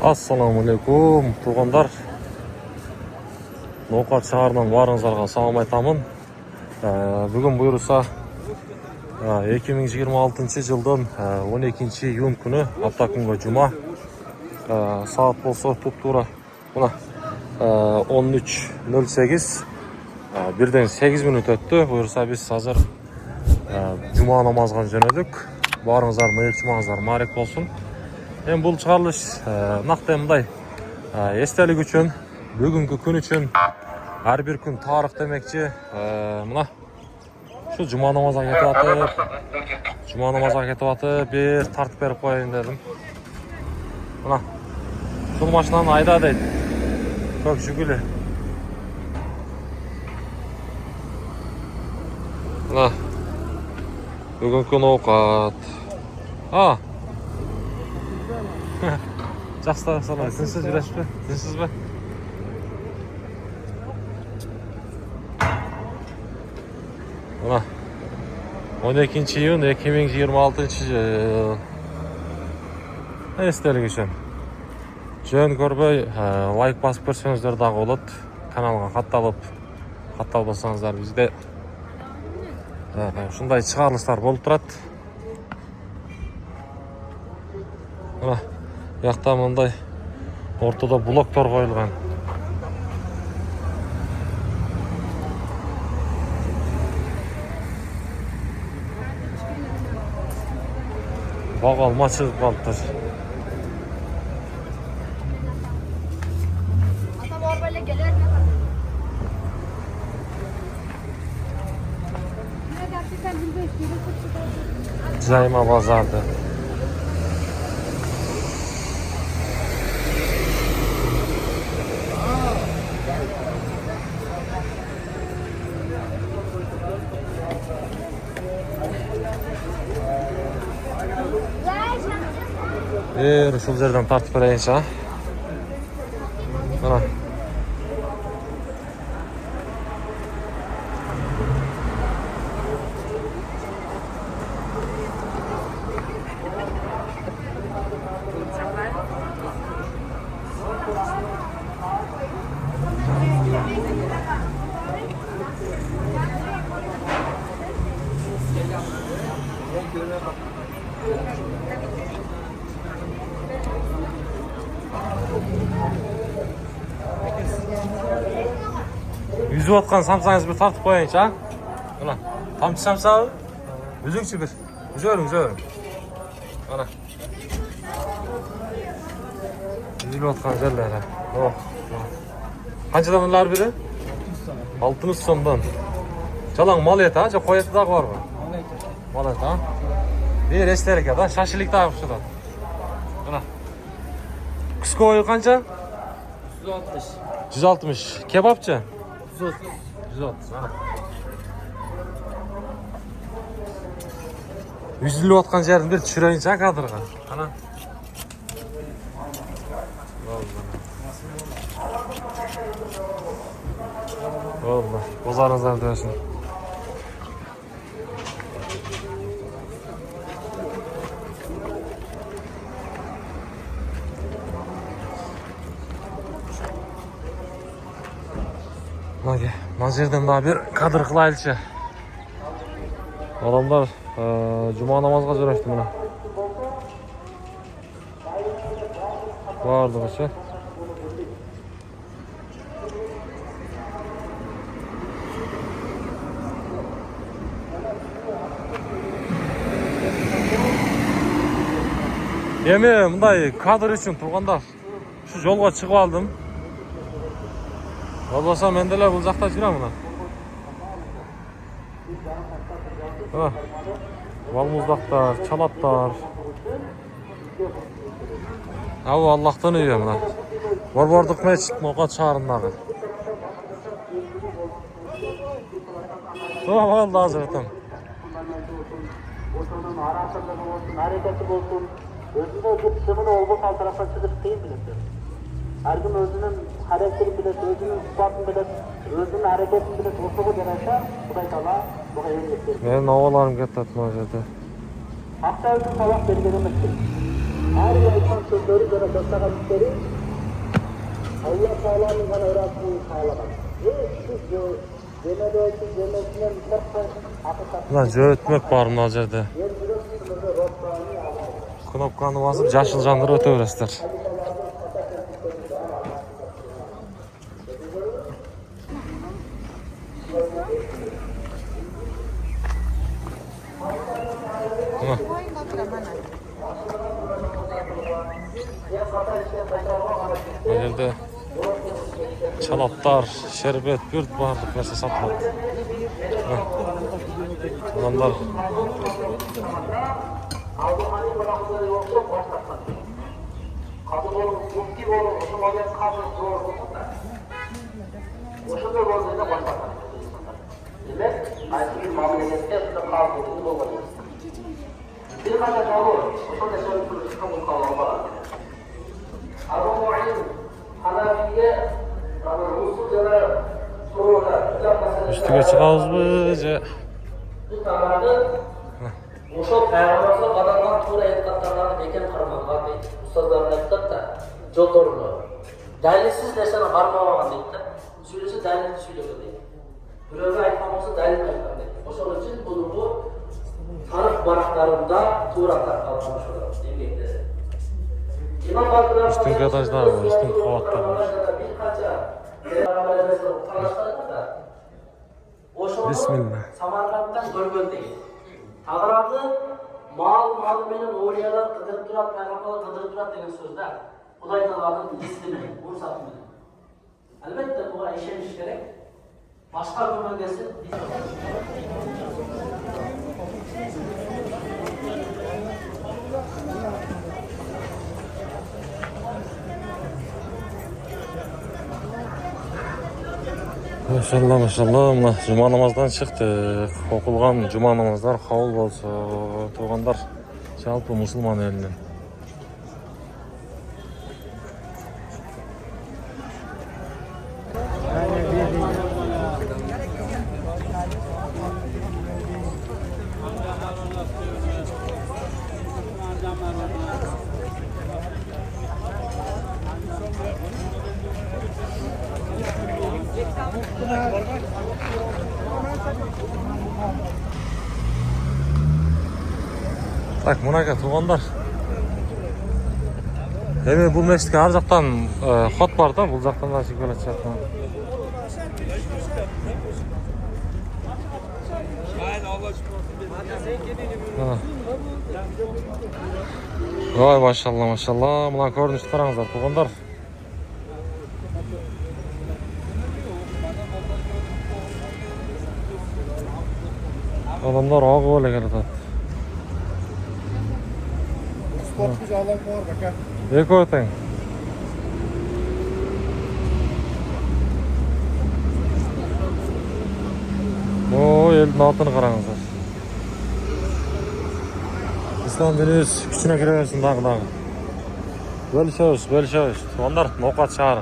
Assalamu alaikum tuğanlar. Ноқат шаарынан барыңыздарга салам айтамын. Бүгін буйруса 2026 жылдың 12 июнь күні апта күнгі жұма. Саат болса туп-тура мына 13:08. Бірден 8 минут өтті. Буйруса біз азыр жұма намазға жөнөдүк. Барыңыздар, мейір жумаңыздар марек болсын. Мен бұл шығарылыш нақты мындай естелік үшін, бүгінгі күн үшін әр бір күн тарих демекші. Мына şu жұма намазға кетіп атып, бір тартып беріп қойайын дедім. Мына сол машинаны айда дейді. Көп жүгілі. Мына бүгінгі күн ауқат. Жақсы салай, сінсіз жүресіз бе? Сінсіз бе? Мына 12 июнь 2026 жыл. Естелік үшін. Жөн көрбей, лайк басып көрсеңіздер дағы болады. Каналға қаттал басаңыздар бізде. Шындай шығарылыстар болып тұрады. Мына яқта мындай ортада блоктор қойылған. Бағалма шығып қалыптыр. Жайма базарды. Ушул жерден тартып берейинчи. Мына. Yüzüp atқан самсаңыз бір тартып қойайыншы, а? Мына, тамшы самсағы. Үзіңші бір. Үзөрің. Мына. Yüzüп атқан жерлері. Қаншадан ұлар бірі? 600 сомдан. Жалаң мал еті, а? Қой еті дағы бар ба? Мал еті, а? Bir esterik ya da şaşılık da yapışıdan. Buna. Kısık oyu kanca? 160. 160. Kebapçı? 130. 130. Ha. 150 atkan yerin bir çüreyince ha kadırga. Ana. Vallahi. Bozarınızdan diyorsun. Mына жерден daha bir kadr kılaylışı. Adamlar cuma namazga жөнөштү мына. Бардыгычы. Эми мындай кадр үчүн турганда şu жолго чыгып алдым. Olmasa men de bu uzakta жүрөм мына. Балмуздактар, чалаттар. Абы Аллахтын үйі мына. Борбордук мечит Ноқат шаарындагы. Болду азыр этем. Her gün özünün hareketi bilet, özünün sıfatını bilet, özünün hareketini bilet, osuğu denese, Kuday Tala bu hayır getirir. Benim havalarım getirdim o жерде. Akça üçün sabah belgelemektir. Her bir insan sözleri göre dostlanan işleri Allah Teala'nın bana öğrettiğini sağlamaz. Hiçbir cemede için cemesinden korkmayın. Ulan jöötmek bar mına jerde. Yer yürek sınırı Rabbani Allah. Knopkаны basıp jaşıl jandır öte beresizler. Bu yerde çalaplar, şerbet, bürt barlık narsa satıladi. Adamlar Abdülhamid bıraktığı yoksa boş takmak. Kadın olur, mufti olur, o zaman kadın zor olur da. Oşun da olduğunda boş takmak. Demek, aynı bir mamlekette şurada kaldığını olmalı. Bir kadar da olur, oşun da şöyle bir çıkamın kavramı. Abu Mu'in, Hanafiye, Usulca'da soruyorlar. üstüge çıkabızbı je Bu tavarda Ошол пайгамбарга адамдан туура айткандарга бекем кармаган дейт. Устаздарым айтат да, жолдорунда. Далилсиз нерсени кармабаган дейт да. Сүйлөсө далилди сүйлөгөн дейт. Бирөөгө айткан болсо далилди айткан дейт. Ошол үчүн бул тарых барактарында туура таркалган ошол эмгекте. Имам Батыр üstüge taşlar var, üstüge kavatlar var. Bismillah. Samarkanddan көргөн дейт. Тағырады мал менен ориялар қыдырып тұрады, пайғамбарлар қыдырып тұрады деген сөзді Құдай Тағаланың естімен, рұқсатымен. Әлбетте бұға işeniş керек. Başka көмегесі Maşallah maşallah, mına cuma namazdan çıktık. Okulgan cuma namazlar kabul bolsun. Tuğanlar жалпы musulman elinden. Так, мынага туғандар. Эми бул мешітке ар жақтан ход бар да, бул жақтан да шикелет жақтан. Ой, машалла, машалла. Мына көрүнүштү караңыздар, туғандар. Адамдар агып эле келатат. Sportçu alan var bak ha. Эки өтең. Элдин атын караңыздар. Ислам динибиз күчүнө кире берсин дагы. Бөлүшөбүз. Тугандар, ноокат шаар.